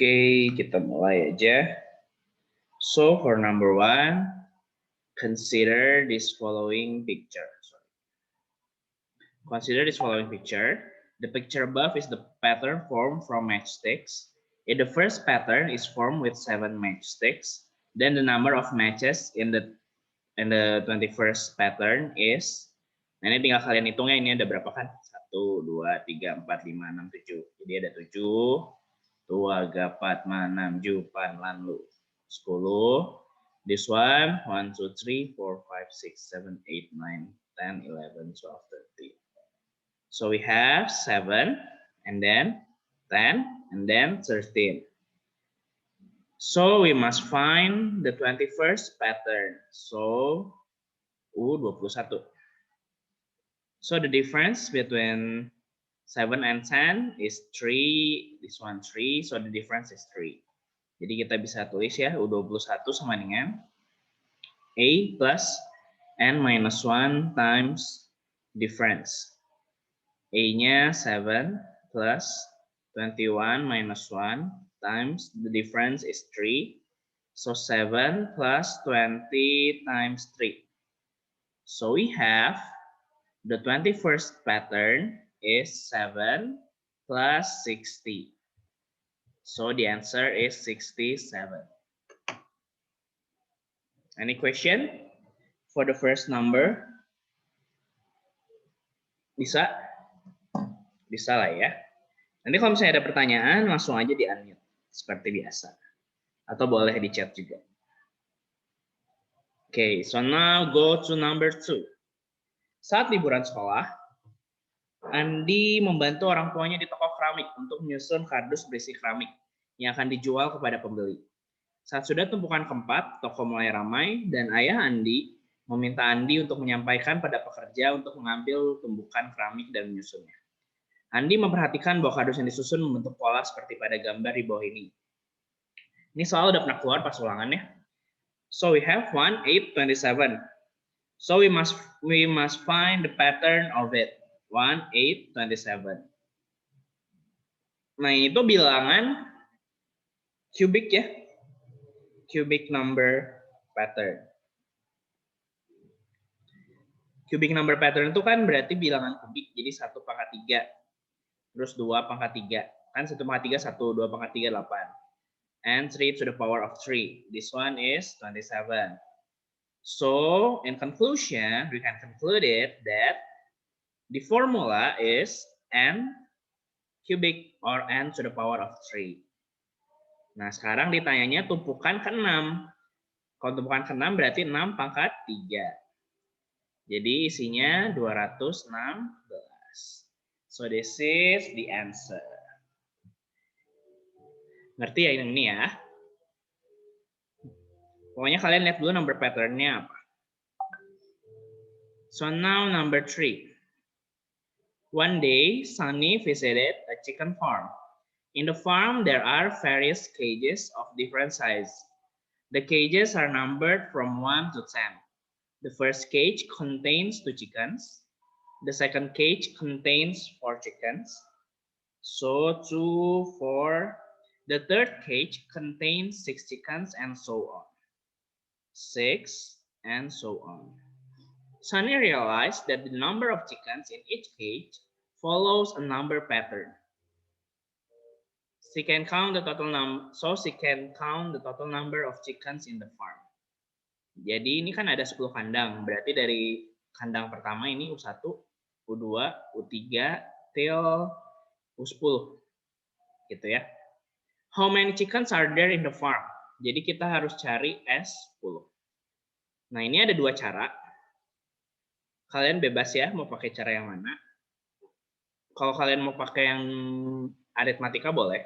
Oke, kita mulai aja. So for number 1, consider this following picture. Consider this following picture. The picture above is the pattern formed from matchsticks. If the first pattern is formed with 7 matchsticks, then the number of matches in the 21st pattern is, nah ini tinggal kalian hitungnya, ini ada berapa kan? 1, 2, 3, 4, 5, 6, 7. Jadi ada 7, 2, 3, 4, 5, 6, 7, 8, 10. This one, 1, 2, 3, 4, 5, 6, 7, 8, 9, 10, 11, 12, 13. So we have 7, and then 10, and then 13. So we must find the 21st pattern. So, 21. So the difference between 7 and 10 is 3. This one 3, so the difference is 3. Jadi kita bisa tulis ya, U21 sama dengan A plus N minus 1 times difference. A-nya 7 plus 21 minus 1 times the difference is 3. So 7 plus 20 times 3. So we have the 21st pattern is 7 plus 60. So the answer is 67. Any question for the first number? Bisa? Bisa lah ya. Nanti kalau misalnya ada pertanyaan, langsung aja di-unmute seperti biasa. Atau boleh di chat juga. Okay, so now go to number 2. Saat liburan sekolah, Andi membantu orang tuanya di toko keramik untuk menyusun kardus berisi keramik yang akan dijual kepada pembeli. Saat sudah tumpukan keempat, toko mulai ramai dan ayah Andi meminta Andi untuk menyampaikan pada pekerja untuk mengambil tumpukan keramik dan menyusunnya. Andi memperhatikan bahwa kardus yang disusun membentuk pola seperti pada gambar di bawah ini. Ini soal udah pernah keluar pas ulangannya. So we have 1, 8, 27. So we must find the pattern of it. 1, 8, 27. Nah, itu bilangan cubic ya. Cubic number pattern. Cubic number pattern itu kan berarti bilangan kubik, jadi 1 pangkat 3. Terus 2 pangkat 3. Kan 1 pangkat 3, 1, 2 pangkat 3, 8. And 3 to the power of 3. This one is 27. So, in conclusion, we can conclude it that the formula is n cubic or n to the power of 3. Nah, sekarang ditanyanya tumpukan ke-6. Kalau tumpukan ke-6 berarti 6 pangkat 3. Jadi isinya 216. So this is the answer. Ngerti ya ini ya? Pokoknya kalian lihat dulu number pattern-nya apa. So now number 3. One day, Sunny visited a chicken farm. In the farm, there are various cages of different size. The cages are numbered from 1 to 10. The first cage contains 2 chickens. The second cage contains 4 chickens. So 2, 4. The third cage contains 6 chickens and so on. 6 and so on. Sunny realized that the number of chickens in each cage follows a number pattern. She can count the total number of chickens in the farm. Jadi ini kan ada 10 kandang, berarti dari kandang pertama ini U1, U2, U3 till U10. Gitu ya. How many chickens are there in the farm? Jadi kita harus cari S10. Nah, ini ada 2 cara. Kalian bebas ya mau pakai cara yang mana. Kalau kalian mau pakai yang aritmatika boleh.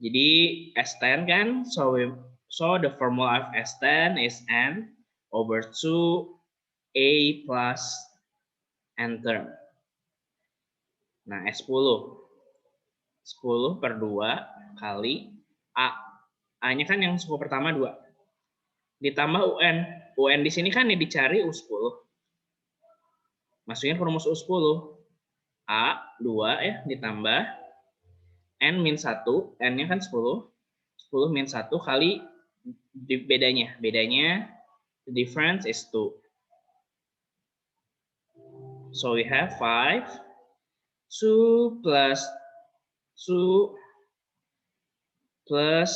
Jadi S10 kan, so the formula of S10 is N over 2A plus N term. Nah, S10. 10 per 2 kali A. A-nya kan yang suku pertama 2. Ditambah UN. UN di sini kan yang dicari U10. Masukin ke rumus U10. A, 2 ya, ditambah N min 1. N-nya kan 10. 10 min 1 kali bedanya. Bedanya, the difference is 2. So we have 5. 2 plus 2 plus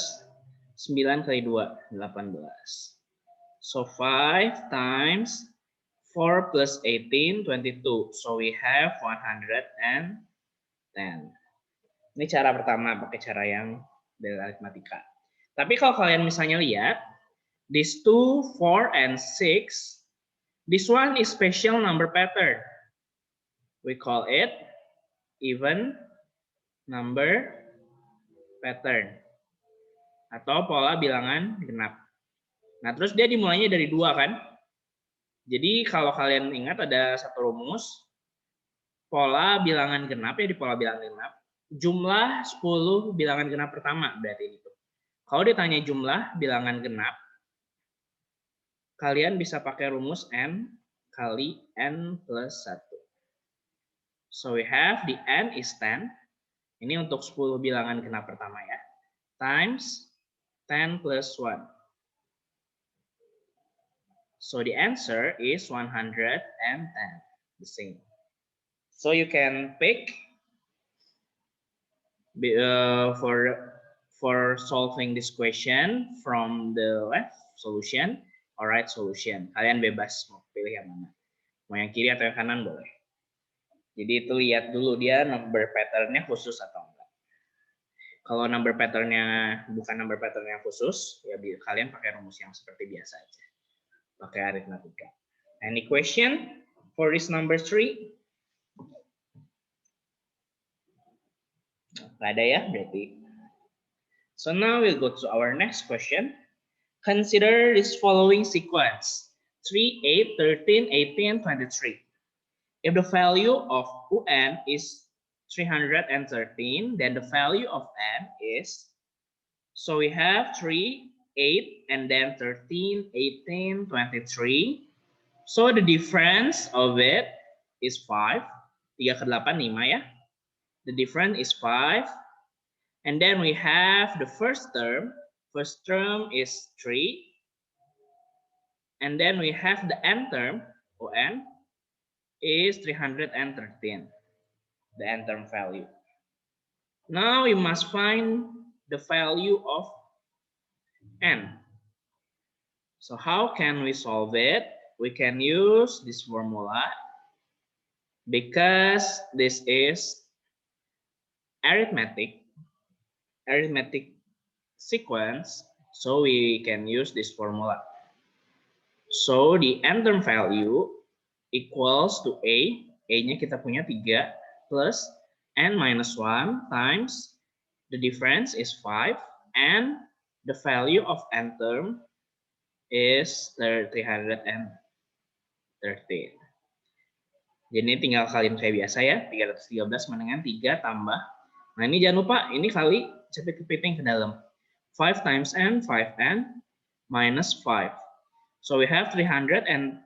9 kali 2, 18. So 5 times 4 plus 18, 22. So we have 110. Ini cara pertama, pakai cara yang dari aritmatika. Tapi kalau kalian misalnya lihat, this 2, 4, and 6, this one is special number pattern. We call it even number pattern. Atau pola bilangan genap. Nah, terus dia dimulainya dari 2 kan? Jadi kalau kalian ingat ada satu rumus, pola bilangan genap ya di pola bilangan genap, jumlah 10 bilangan genap pertama berarti itu. Kalau ditanya jumlah bilangan genap, kalian bisa pakai rumus n kali n plus 1. So we have the n is 10. Ini untuk 10 bilangan genap pertama ya. Times 10 plus 1. So the answer is 110. The same. So you can pick for solving this question from the left solution or right solution. Kalian bebas mau pilih yang mana. Mau yang kiri atau yang kanan boleh. Jadi itu lihat dulu dia number pattern-nya khusus atau enggak. Kalau number pattern-nya bukan number pattern yang khusus, ya kalian pakai rumus yang seperti biasa aja. Pakai aritmatika. Any question for this number 3? Nggak ada ya berarti. So now we'll go to our next question. Consider this following sequence. 3, 8, 13, 18, 23. If the value of UN is 313, then the value of N is, so we have 3, 8, and then 13, 18, 23. So the difference of it is 5. 3 ke 8, 5 ya. The difference is 5. And then we have the first term. First term is 3. And then we have the n term, ON, is 313, the n term value. Now we must find the value of n. So how can we solve it? We can use this formula because this is arithmetic sequence, so we can use this formula. So the n term value equals to A-nya kita punya 3, plus n minus 1 times the difference is 5, and the value of n term is 313. Jadi ini tinggal kalian kayak biasa ya, 313 dengan 3 tambah. Nah ini jangan lupa, ini kali cepet kepiting ke dalam. 5 times n, 5n, minus 5. So we have 313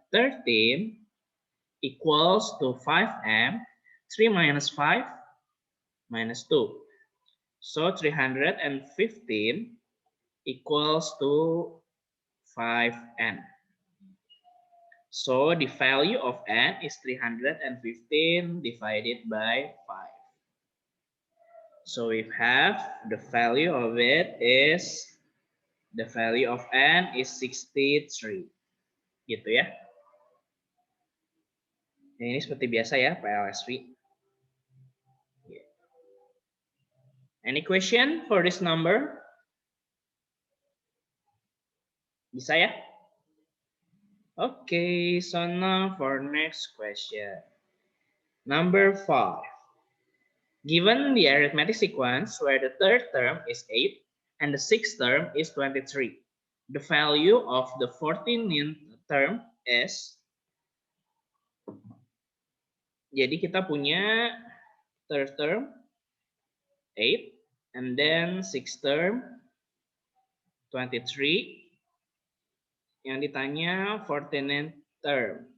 equals to 5m, 3 minus 5, minus 2. So 315 equals to 5n. So the value of n is 315 divided by 5. So we have the value of it is, the value of n is 63. Gitu ya. Ini seperti biasa ya, PLSV. Any question for this number? Bisa ya? Okay, so now for next question. Number 5. Given the arithmetic sequence where the third term is 8 and the sixth term is 23, the value of the 14th term is, jadi kita punya third term 8 and then sixth term 23. Yang ditanya 14th term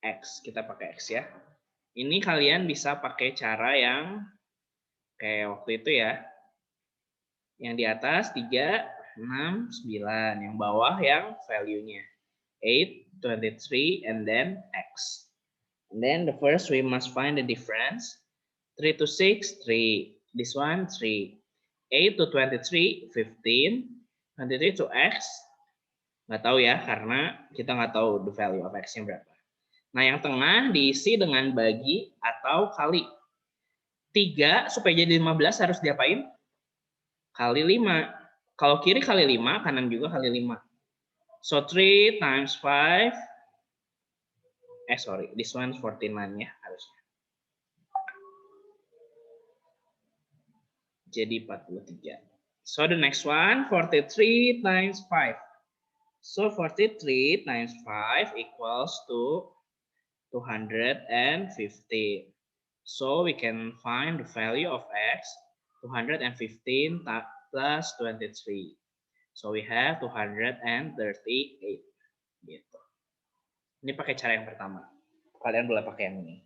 X, kita pakai X ya. Ini kalian bisa pakai cara yang kayak waktu itu ya. Yang di atas 3, 6, 9. Yang bawah yang value-nya. 8, 23, and then X. And then the first we must find the difference. 3 to 6, 3. This one, 3. 8 to 23, 15. 23 to X. Nggak tahu ya, karena kita nggak tahu the value of X-nya berapa. Nah, yang tengah diisi dengan bagi atau kali. 3 supaya jadi 15 harus diapain? Kali 5. Kalau kiri kali 5, kanan juga kali 5. So 3 times 5. Sorry, this one 49 ya harusnya. Jadi 43. So the next one, 43 times 5. So 43 times 5 equals to 215. So we can find the value of X, 215 plus 23. So we have 238. Gitu. Ini pakai cara yang pertama. Kalian boleh pakai yang ini.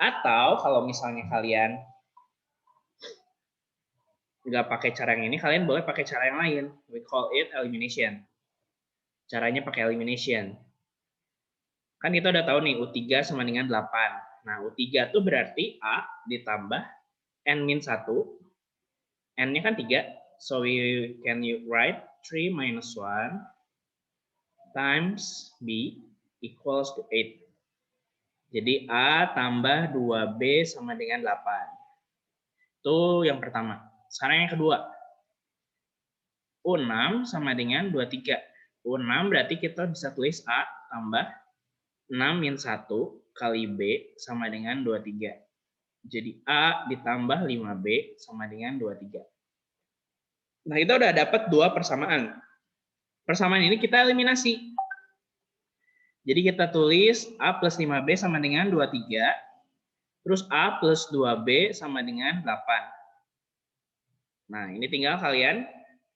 Atau kalau misalnya kalian nggak pakai cara yang ini, kalian boleh pakai cara yang lain. We call it elimination. Caranya pakai elimination. Kan kita udah tahu nih, U3 sama dengan 8. Nah, U3 itu berarti A ditambah N-1. N-nya kan 3. So we can write 3 minus 1 times B equals to 8. Jadi A tambah 2B sama dengan 8. Itu yang pertama. Sekarang yang kedua. U6 sama dengan 23. U6 berarti kita bisa tulis A tambah 6 min 1 kali B sama dengan 23. Jadi A ditambah 5B sama dengan 23. Nah, kita udah dapat 2 persamaan. Persamaan ini kita eliminasi. Jadi kita tulis A plus 5B sama dengan 23. Terus A plus 2B sama dengan 8. Nah, ini tinggal kalian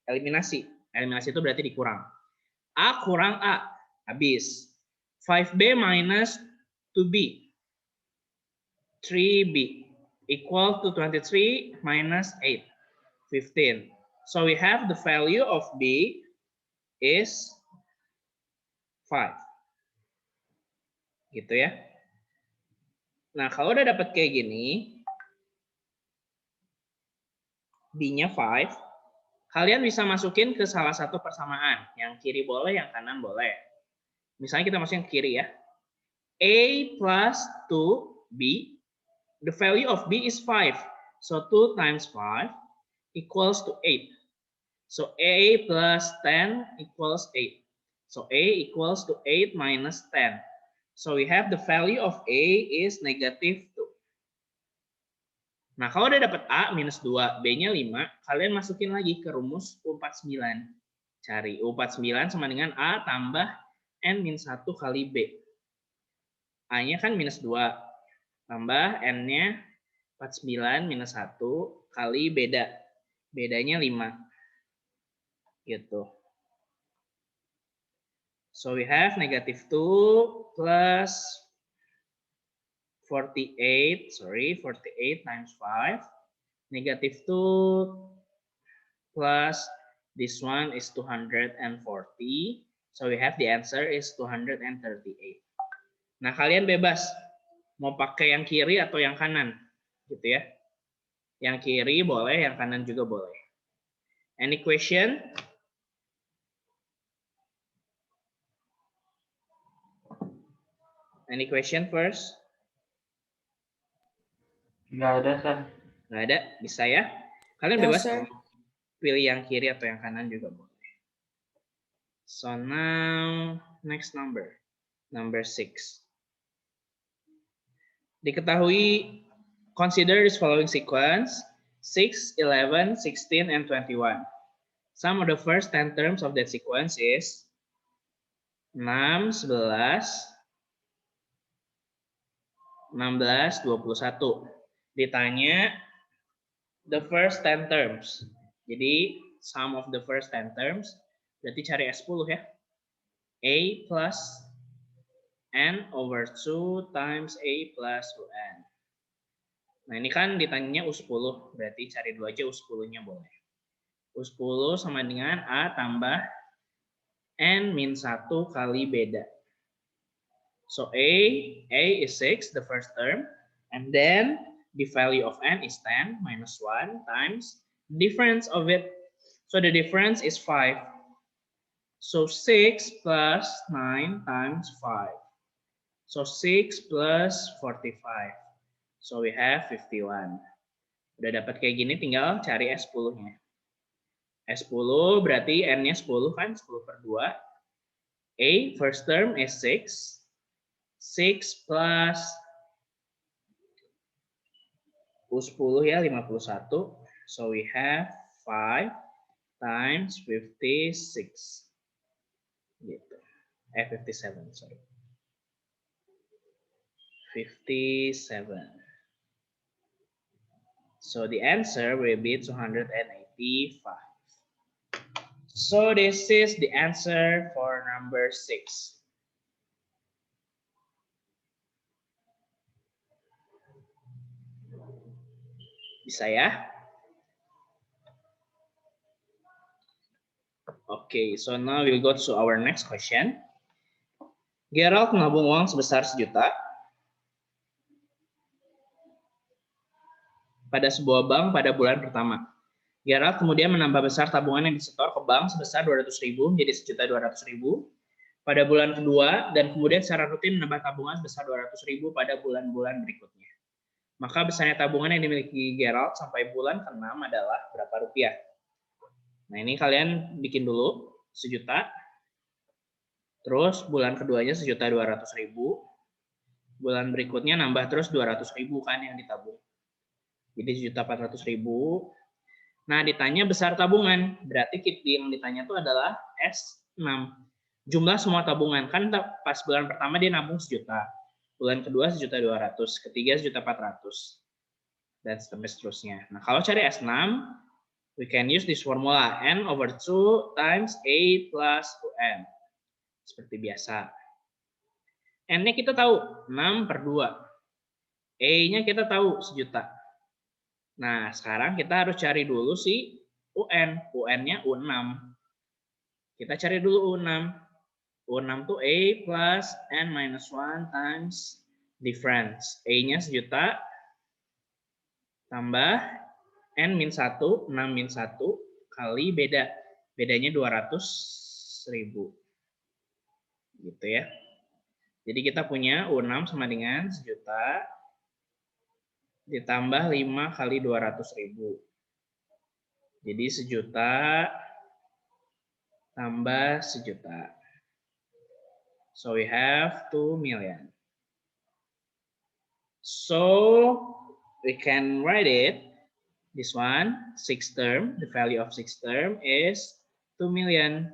eliminasi. Eliminasi itu berarti dikurang. A kurang A. Habis. 5B minus 2B. 3B equal to 23 minus 8. 15. So we have the value of B is 5. Gitu ya. Nah, kalau udah dapat kayak gini, B-nya 5, kalian bisa masukin ke salah satu persamaan. Yang kiri boleh, yang kanan boleh. Misalnya kita masukin ke kiri ya. A plus 2B, the value of B is 5. So 2 times 5 equals to 8. So A plus 10 equals 8. So A equals to 8 minus 10. So we have the value of A is negative 2. Nah, kalau udah dapat A minus 2, B-nya 5, kalian masukin lagi ke rumus U49. Cari U49 sama dengan A tambah N-1 kali B. A-nya kan minus 2. Tambah N-nya 49 minus 1 kali beda. Bedanya 5. Gitu. So we have negative 2 plus 48 times 5. Negative 2 plus this one is 240. So we have the answer is 238. Nah, kalian bebas mau pakai yang kiri atau yang kanan, gitu ya. Yang kiri boleh, yang kanan juga boleh. Any question? Any question first? Nggak ada, Sir. Nggak ada, bisa ya. Kalian No, bebas sir. pilih yang kiri atau yang kanan juga boleh. So now next number 6. Diketahui, consider this following sequence: 6, 11, 16, and 21. Sum of the first 10 terms of that sequence is 6, 11, 16, 21. Ditanya the first 10 terms. Jadi sum of the first 10 terms berarti cari S10 ya. A plus N over 2 times A plus UN. Nah, ini kan ditanyanya U10, berarti cari 2 aja U10-nya boleh. U10 sama dengan A tambah N min 1 kali beda. So A is 6, the first term. And then the value of N is 10 minus 1 times difference of it. So the difference is 5. So 6 plus 9 times 5. So 6 plus 45. So we have 51. Udah dapat kayak gini, tinggal cari S10-nya. S10 berarti N-nya 10 kan, 10 per 2. A, first term is 6. 6 plus U10 ya, 51. So we have 5 times 56. Gitu. 57, sorry. 57. So the answer will be 285. So this is the answer for number 6. Bisa ya? Okay, so now we'll go to our next question. Gerald menabung uang sebesar 1 juta pada sebuah bank pada bulan pertama. Gerald kemudian menambah besar tabungan yang disetor ke bank sebesar 200.000 menjadi 1.200.000 pada bulan kedua dan kemudian secara rutin menambah tabungan sebesar 200.000 pada bulan-bulan berikutnya. Maka besarnya tabungan yang dimiliki Gerald sampai bulan ke-6 adalah berapa rupiah? Nah, ini kalian bikin dulu 1 juta. Terus bulan keduanya 1.200.000. Bulan berikutnya nambah terus 200.000 kan yang ditabung. Jadi 1.400.000. Nah, ditanya besar tabungan. Berarti yang ditanya itu adalah S6. Jumlah semua tabungan. Kan pas bulan pertama dia nabung 1 juta. Bulan kedua 1.200.000. Ketiga 1.400.000. Dan sampai seterusnya. Nah, kalau cari S6, we can use this formula. N over 2 times A plus UN. Seperti biasa. N-nya kita tahu 6 per 2. E-nya kita tahu 1 juta. Nah, sekarang kita harus cari dulu si UN. UN-nya U6. Kita cari dulu U6. U6 itu A plus N minus 1 times difference. A-nya 1 juta. Tambah N min 1. 6 min 1 kali beda. Bedanya 200.000. Gitu ya. Jadi kita punya U6 sama dengan 1 juta ditambah 5 kali 200.000. Jadi 1 juta tambah 1 juta. So we have 2 million. So we can write it. This one, 6th term, the value of 6th term is 2 million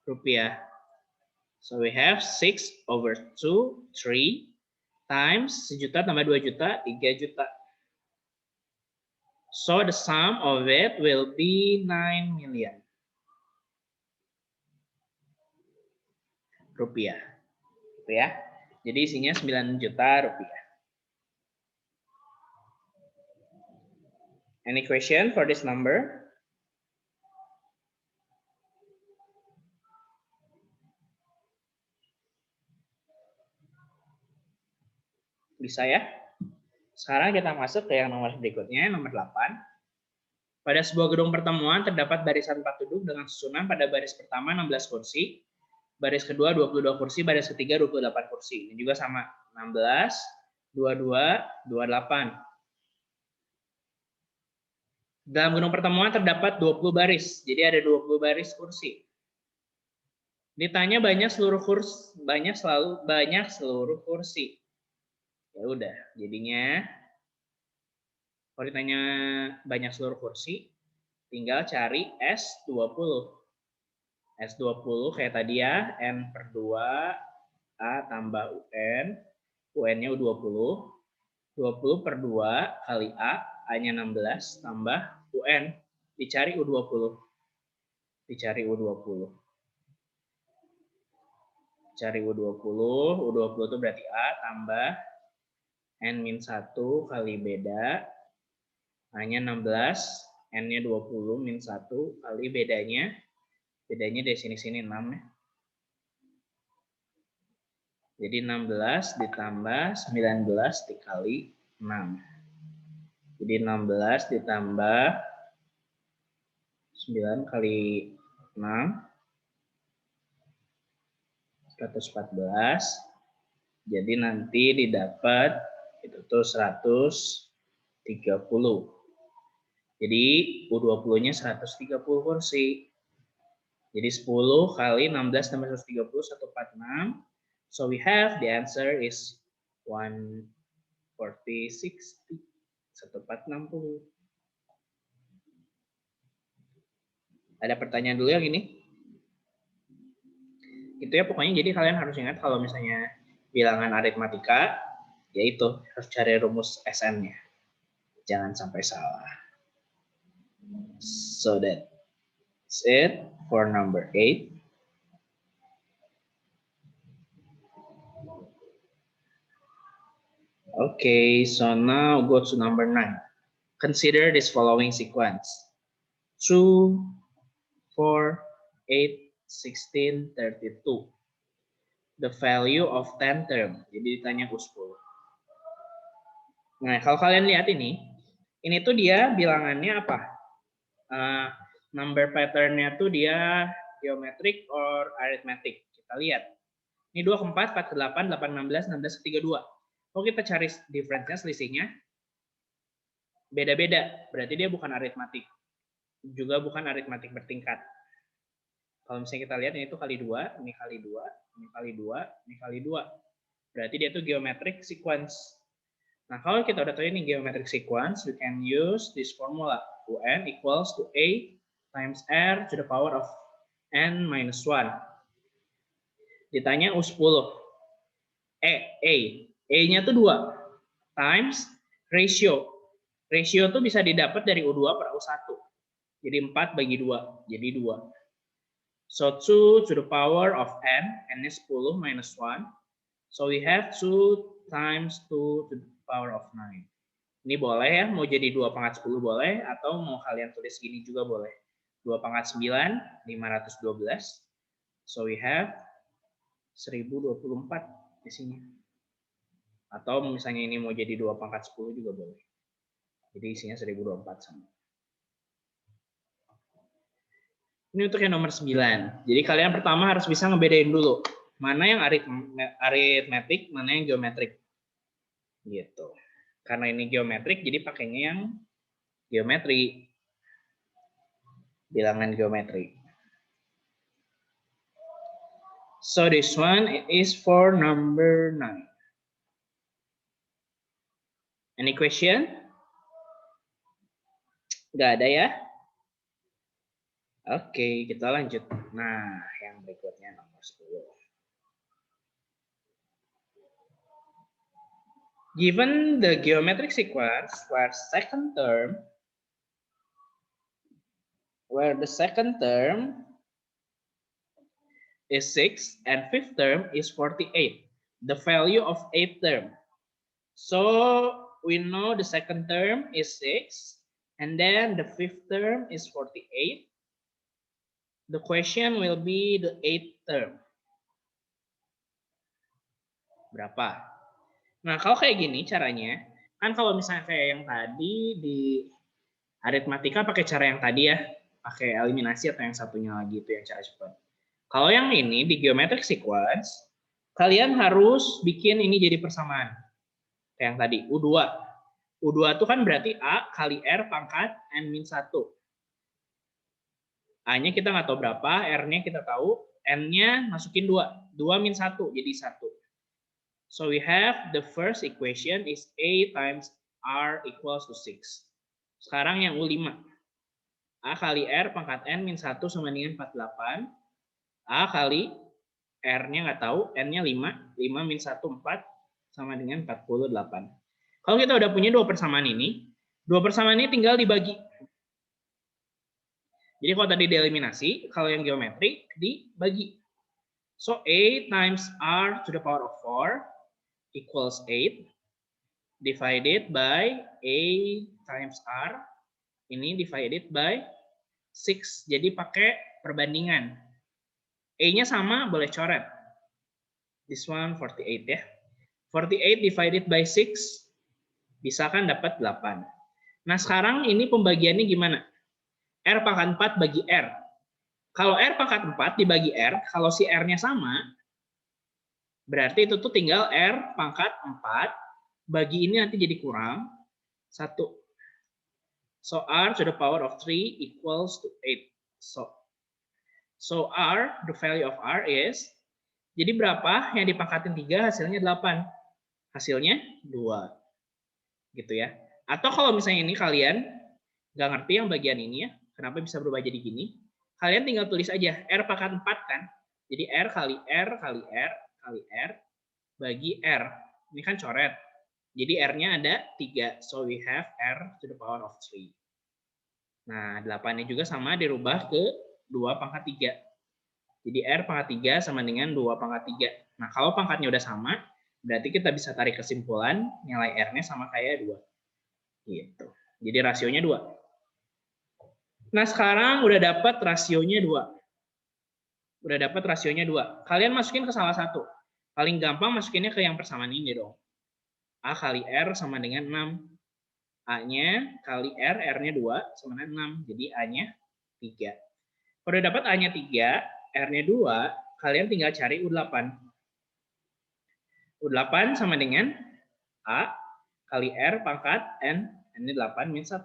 rupiah. So we have 6 over 2, 3 times 1 juta tambah 2 juta, 3 juta. So the sum of it will be 9 million rupiah. Gitu ya. Jadi isinya 9 juta rupiah. Any question for this number? Bisa ya? Sekarang kita masuk ke yang nomor berikutnya, nomor 8. Pada sebuah gedung pertemuan terdapat barisan 4 duduk dengan susunan pada baris pertama 16 kursi, baris kedua 22 kursi, baris ketiga 28 kursi. Ini juga sama, 16, 22, 28. Dalam gedung pertemuan terdapat 20 baris, jadi ada 20 baris kursi. Ditanya banyak seluruh kursi. Ya udah, jadinya kalau ditanya banyak seluruh kursi, tinggal cari S20. S20 kayak tadi ya, N per 2, A tambah UN, UN-nya U20. 20 per 2 kali A, A-nya 16, tambah UN, dicari U20. Dicari U20. Cari U20, U20 itu berarti A tambah N min 1 kali beda, A-nya 16, N-nya 20 min 1 kali bedanya dari sini 6 ya. Jadi 16 ditambah 19 dikali 6. Jadi 16 ditambah 9 kali 6 114. Jadi nanti didapat itu tuh 130. Jadi U20-nya 130 kursi. Jadi 10 kali 16 tambah 130 146. So we have the answer is 140 60 1460. Ada pertanyaan dulu yang ini? Itu ya pokoknya, jadi kalian harus ingat kalau misalnya bilangan aritmatika, yaitu harus cari rumus SN-nya. Jangan sampai salah. So that's it for number 8. Okay, so now go to number 9. Consider this following sequence. 2, 4, 8, 16, 32. The value of 10 term. Jadi ditanya U10. Nah, kalau kalian lihat ini tuh dia bilangannya apa? Number pattern-nya tuh dia geometric or arithmetic. Kita lihat. Ini 2 ke 4, 4 ke 8, 8 16, 16 ke 32. Kalau kita cari difference-nya, selisihnya beda-beda. Berarti dia bukan aritmatik. Juga bukan aritmatik bertingkat. Kalau misalnya kita lihat ini tuh kali 2, ini kali 2, ini kali 2, ini kali 2. Berarti dia tuh geometric sequence. Nah, kalau kita udah tahu ini geometric sequence, we can use this formula. UN equals to A times R to the power of N minus 1. Ditanya U10. A-nya tuh 2 times ratio. Ratio tuh bisa didapat dari U2 per U1. Jadi 4 bagi 2, jadi 2. So 2 to the power of N, N is 10 minus 1. So we have 2 times 2 to the power of 9. Ini boleh ya, mau jadi 2 pangkat 10 boleh, atau mau kalian tulis gini juga boleh. 2 pangkat 9, 512. So we have 1024 di sini. Atau misalnya ini mau jadi 2 pangkat 10 juga boleh. Jadi isinya 1024 sama. Ini untuk yang nomor 9. Jadi kalian pertama harus bisa ngebedain dulu. Mana yang aritmetik, mana yang geometrik. Gitu. Karena ini geometrik, jadi pakainya yang geometri. Bilangan geometri. So this one is for number 9. Any question? Nggak ada ya? Oke, kita lanjut. Nah, yang berikutnya nomor 10. Given the geometric sequence where the second term is 6 and fifth term is 48, the value of eighth term. So we know the second term is 6 and then the fifth term is 48. The question will be the eighth term. Berapa? Nah, kalau kayak gini caranya, kan kalau misalnya kayak yang tadi di aritmatika pakai cara yang tadi ya, pakai eliminasi atau yang satunya lagi itu yang cara cepat. Kalau yang ini di geometric sequence, kalian harus bikin ini jadi persamaan. Kayak yang tadi, U2. U2 itu kan berarti A kali R pangkat N-1. A-nya kita nggak tahu berapa, R-nya kita tahu, N-nya masukin 2. 2 min 1, jadi 1. So we have the first equation is A times R equals to 6. Sekarang yang U5. A kali R pangkat N min 1 sama dengan 48. A kali R-nya nggak tahu, N-nya 5. 5 min 1, 4 sama dengan 48. Kalau kita udah punya dua persamaan ini tinggal dibagi. Jadi kalau tadi dieliminasi, kalau yang geometri dibagi. So A times R to the power of 4 equals 8 divided by A times R Ini divided by 6. Jadi pakai perbandingan. E-nya sama, boleh coret. This one 48 ya. 48 divided by 6. Bisa kan dapat 8. Nah sekarang ini pembagiannya gimana? R pangkat 4 bagi R. Kalau R pangkat 4 dibagi R, kalau si R-nya sama, berarti itu tuh tinggal R pangkat 4, bagi ini nanti jadi kurang 1. So R to the power of 3 equals to 8. So R, the value of R is, jadi berapa yang dipangkatin 3 hasilnya 8. Hasilnya 2. Gitu ya. Atau kalau misalnya ini kalian nggak ngerti yang bagian ini ya, kenapa bisa berubah jadi gini, kalian tinggal tulis aja R pangkat 4 kan. Jadi R kali R kali R kali R bagi R. Ini kan coret. Jadi R-nya ada 3. So we have R to the power of 3. Nah, 8-nya juga sama dirubah ke 2 pangkat 3. Jadi R pangkat 3 sama dengan 2 pangkat 3. Nah, kalau pangkatnya udah sama, berarti kita bisa tarik kesimpulan nilai R-nya sama kayak 2. Gitu. Jadi rasionya 2. Nah, sekarang udah dapat rasionya 2. Udah dapat rasionya 2. Kalian masukin ke salah satu. Paling gampang masukinnya ke yang persamaan ini dong. A kali R sama dengan 6. A-nya kali R, R-nya 2 sama dengan 6. Jadi A-nya 3. Kalau udah dapat A-nya 3, R-nya 2, kalian tinggal cari U8. U8 sama dengan A kali R pangkat N. Ini 8 min 1.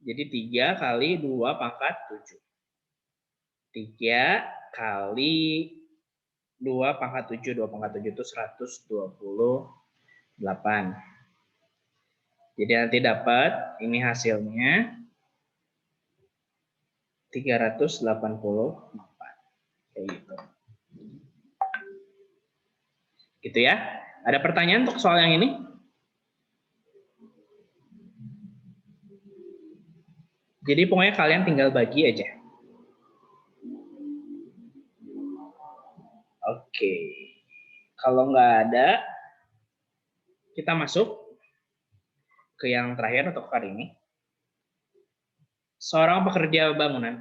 Jadi 3 kali 2 pangkat 7. 3 kali 2 pangkat 7. 2 pangkat 7 itu 128. Jadi nanti dapat ini hasilnya 384. Kayak gitu. Gitu ya. Ada pertanyaan untuk soal yang ini? Jadi pokoknya kalian tinggal bagi aja. Oke. Kalau nggak ada, kita masuk ke yang terakhir untuk hari ini. Seorang pekerja bangunan,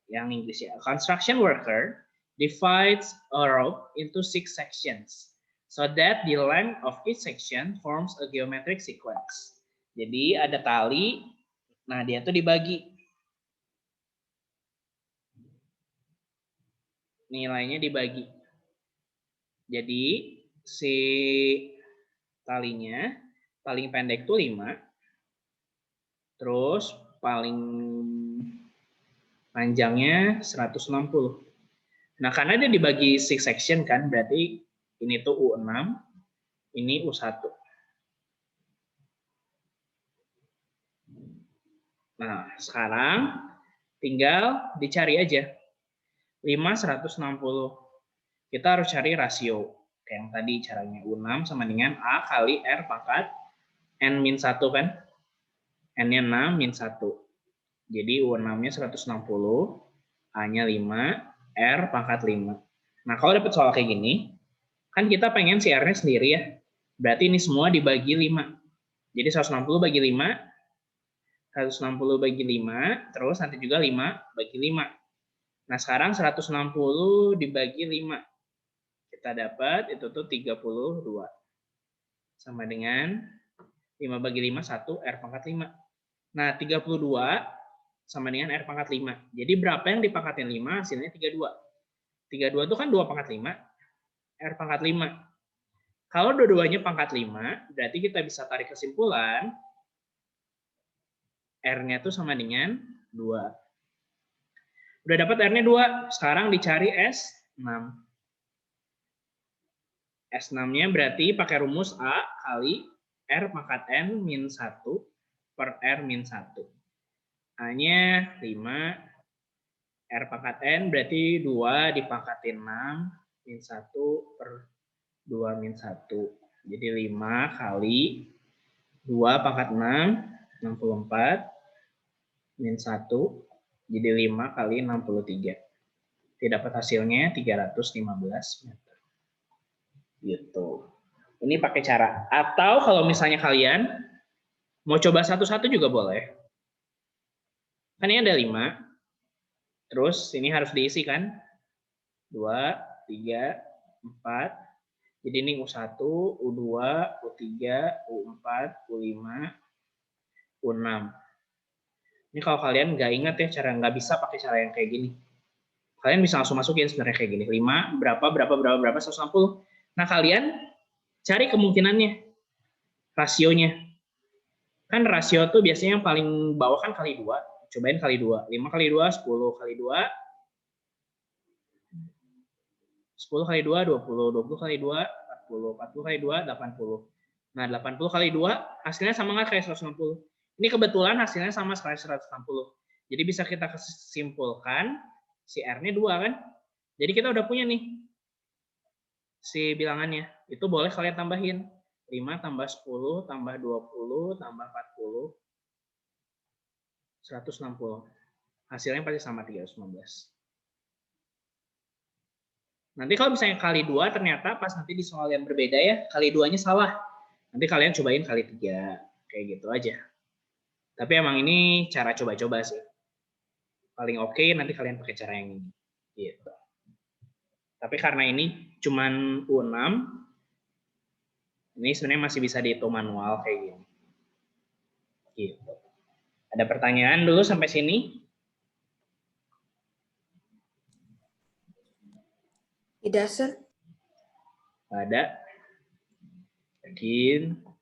yang Inggris ya. Construction worker divides a rope into 6 sections so that the length of each section forms a geometric sequence. Jadi ada tali, nah dia tuh dibagi. Nilainya dibagi. Jadi si talinya paling pendek tuh 5. Terus paling panjangnya 160. Nah, karena dia dibagi 6 section kan, berarti ini tuh U6, ini U1. Nah, sekarang tinggal dicari aja. 5, 160. Kita harus cari rasio. Kayak yang tadi caranya U6 sama dengan A kali R pangkat N-1 kan. N-nya 6 min 1. Jadi U6-nya 160, A-nya 5, R pangkat 5. Nah, kalau dapat soal kayak gini, kan kita pengen si R-nya sendiri ya. Berarti ini semua dibagi 5. Jadi 160 bagi 5, 160 bagi 5, terus nanti juga 5 bagi 5. Nah, sekarang 160 dibagi 5. Kita dapat itu tuh 32. Sama dengan 5 bagi 5, 1, R pangkat 5. Nah, 32 sama dengan R pangkat 5. Jadi berapa yang dipangkatin 5, hasilnya 32. 32 itu kan 2 pangkat 5, R pangkat 5. Kalau dua-duanya pangkat 5, berarti kita bisa tarik kesimpulan R-nya itu sama dengan 2. Udah dapat R-nya 2, sekarang dicari S6. S6-nya berarti pakai rumus A kali R pangkat N min 1 per R min 1. A-nya 5, R pangkat N berarti 2 dipangkatin 6 min 1 per 2 min 1. Jadi 5 kali 2 pangkat 6, 64 min 1. Jadi 5 kali 63. Kita dapat hasilnya 315 meter. Gitu. Ini pakai cara. Atau kalau misalnya kalian mau coba satu-satu juga boleh. Kan ini ada 5. Terus ini harus diisi kan? 2, 3, 4. Jadi ini U1, U2, U3, U4, U5, U6. Ini kalau kalian nggak ingat ya cara, nggak bisa pakai cara yang kayak gini. Kalian bisa langsung masukin sebenarnya kayak gini. 5, berapa, 160. Nah, kalian cari kemungkinannya, rasionya. Kan rasio tuh biasanya yang paling bawah kan kali 2. Cobain kali 2. 5 kali 2, 10 kali 2. 10 kali 2, 20. 20 kali 2, 40. 40 kali 2, 80. Nah, 80 kali 2, hasilnya sama nggak kayak 160? Ini kebetulan hasilnya sama sekali 160. Jadi bisa kita simpulkan, si R-nya 2 kan? Jadi kita udah punya nih, si bilangannya. Itu boleh kalian tambahin. 5 tambah 10, tambah 20, tambah 40, 160. Hasilnya pasti sama 315. Nanti kalau misalnya kali 2 ternyata pas nanti di soal yang berbeda ya, kali 2-nya salah. Nanti kalian cobain kali 3. Kayak gitu aja. Tapi emang ini cara coba-coba sih. Paling oke nanti kalian pakai cara yang ini. Gitu. Tapi karena ini cuman U6, ini sebenarnya masih bisa dihitung manual kayak gini. Gitu. Ada pertanyaan dulu sampai sini? Tidak, Sir. Ada. Yakin?